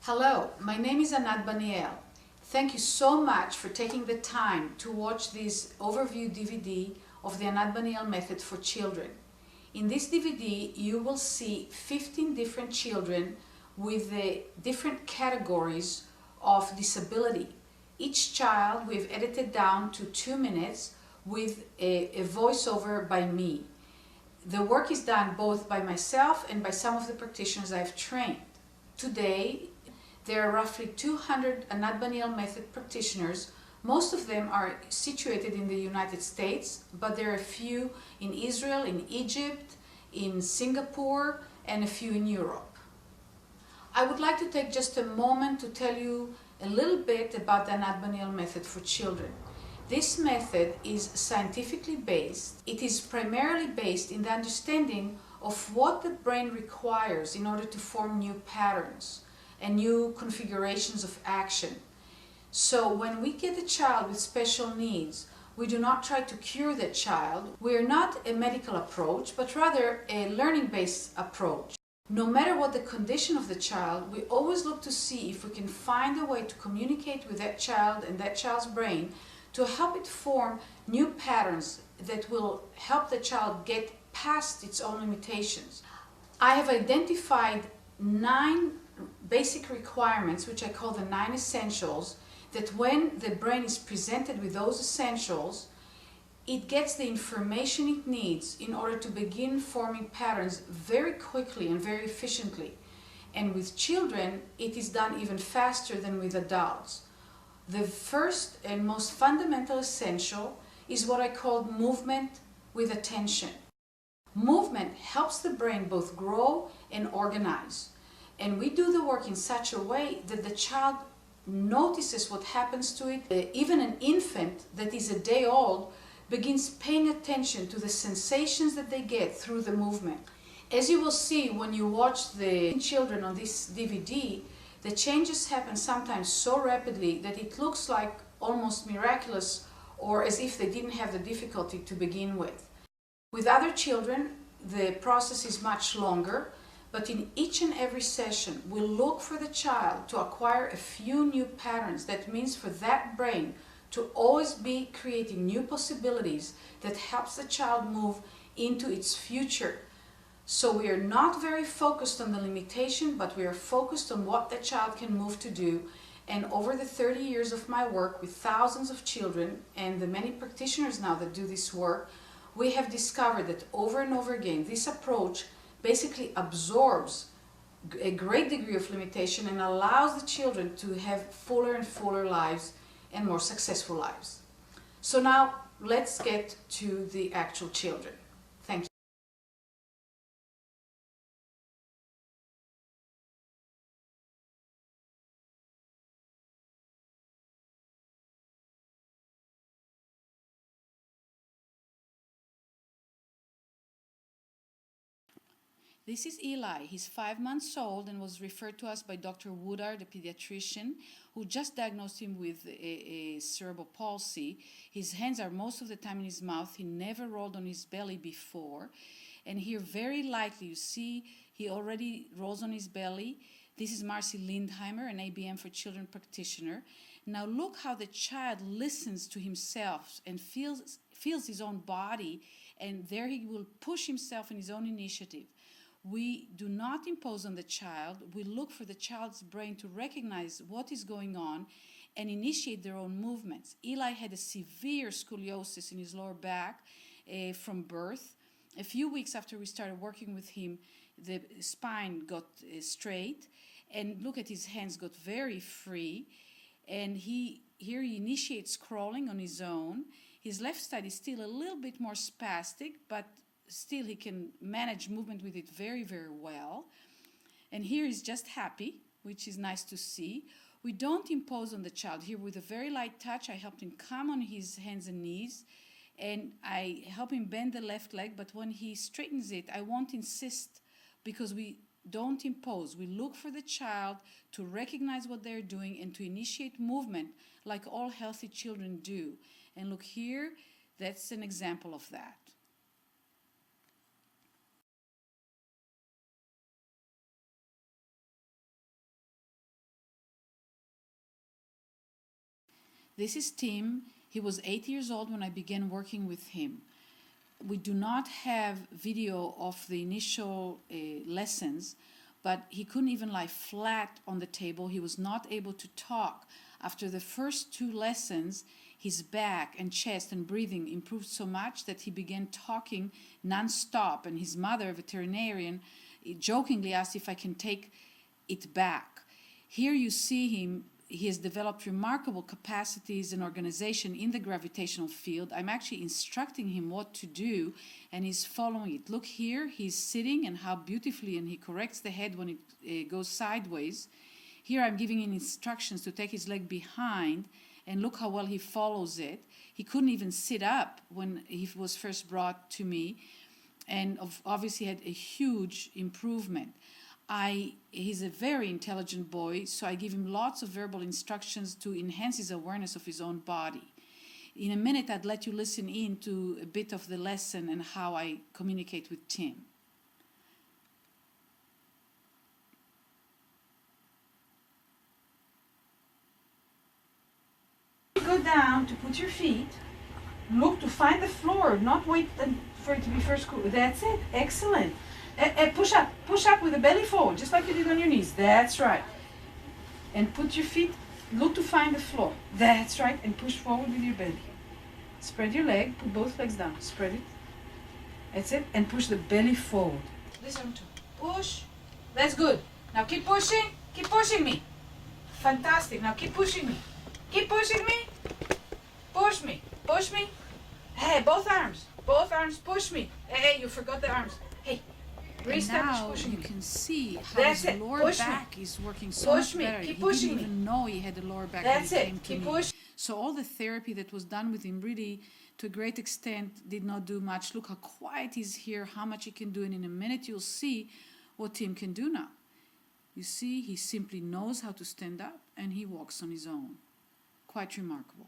Hello, my name is Anat Baniel. Thank you so much for taking the time to watch this overview DVD of the Anat Baniel method for children. In this DVD, you will see 15 different children with the different categories of disability. Each child we've edited down to 2 minutes with a voiceover by me. The work is done both by myself and by some of the practitioners I've trained. Today, there are roughly 200 Anat Baniel method practitioners. Most of them are situated in the United States, but there are a few in Israel, in Egypt, in Singapore, and a few in Europe. I would like to take just a moment to tell you a little bit about the Anat Baniel method for children. This method is scientifically based. It is primarily based in the understanding of what the brain requires in order to form new patterns and new configurations of action. So when we get a child with special needs, we do not try to cure that child. We are not a medical approach, but rather a learning-based approach. No matter what the condition of the child, we always look to see if we can find a way to communicate with that child and that child's brain to help it form new patterns that will help the child get past its own limitations. I have identified 9 basic requirements, which I call the 9 essentials, that when the brain is presented with those essentials, it gets the information it needs in order to begin forming patterns very quickly and very efficiently. And with children, it is done even faster than with adults. The first and most fundamental essential is what I call movement with attention. Movement helps the brain both grow and organize. And we do the work in such a way that the child notices what happens to it. Even an infant that is a day old begins paying attention to the sensations that they get through the movement. As you will see when you watch the children on this DVD, the changes happen sometimes so rapidly that it looks like almost miraculous, or as if they didn't have the difficulty to begin with. With other children, the process is much longer, but in each and every session, we'll look for the child to acquire a few new patterns. That means for that brain to always be creating new possibilities that helps the child move into its future. So we are not very focused on the limitation, but we are focused on what the child can move to do. And over the 30 years of my work with thousands of children and the many practitioners now that do this work, we have discovered that over and over again, this approach basically absorbs a great degree of limitation and allows the children to have fuller and fuller lives and more successful lives. So now let's get to the actual children. Thank you. This is Eli. He's 5 months old and was referred to us by Dr. Woodard, the pediatrician, who just diagnosed him with a cerebral palsy. His hands are most of the time in his mouth. He never rolled on his belly before. And here very lightly, you see, he already rolls on his belly. This is Marcy Lindheimer, an ABM for Children practitioner. Now look how the child listens to himself and feels his own body, and there he will push himself in his own initiative. We do not impose on the child. We look for the child's brain to recognize what is going on and initiate their own movements. Eli had a severe scoliosis in his lower back from birth. A few weeks after we started working with him, the spine got straight, and look at his hands got very free. And here he initiates crawling on his own. His left side is still a little bit more spastic, but still he can manage movement with it very, very well. And here he's just happy, which is nice to see. We don't impose on the child. Here with a very light touch, I helped him come on his hands and knees, and I help him bend the left leg, but when he straightens it, I won't insist, because we don't impose. We look for the child to recognize what they're doing and to initiate movement like all healthy children do. And look here, that's an example of that. This is Tim. He was 8 years old when I began working with him. We do not have video of the initial lessons, but he couldn't even lie flat on the table. He was not able to talk. After the first 2 lessons, his back and chest and breathing improved so much that he began talking non-stop, and his mother, a veterinarian, jokingly asked if I can take it back. Here you see him. He has developed remarkable capacities and organization in the gravitational field. I'm actually instructing him what to do, and he's following it. Look here, he's sitting, and how beautifully, and he corrects the head when it goes sideways. Here I'm giving him instructions to take his leg behind, and look how well he follows it. He couldn't even sit up when he was first brought to me, and obviously had a huge improvement. He's a very intelligent boy, so I give him lots of verbal instructions to enhance his awareness of his own body. In a minute, I'd let you listen in to a bit of the lesson and how I communicate with Tim. Go down to put your feet, look to find the floor, not wait for it to be first cool. That's it, excellent. Push up with the belly forward, just like you did on your knees. That's right. And put your feet, look to find the floor. That's right, and push forward with your belly. Spread your leg, put both legs down, spread it. That's it, and push the belly forward. This arm too. Push. That's good. Now keep pushing me. Fantastic, now keep pushing me. Keep pushing me. Push me. Hey, both arms, push me. Hey, you forgot the arms. Hey. And now you can see how his lower back is working so much better. He didn't even know he had a lower back when he came to me. So all the therapy that was done with him really, to a great extent, did not do much. Look how quiet he's here, how much he can do, and in a minute you'll see what Tim can do now. You see, he simply knows how to stand up, and he walks on his own. Quite remarkable.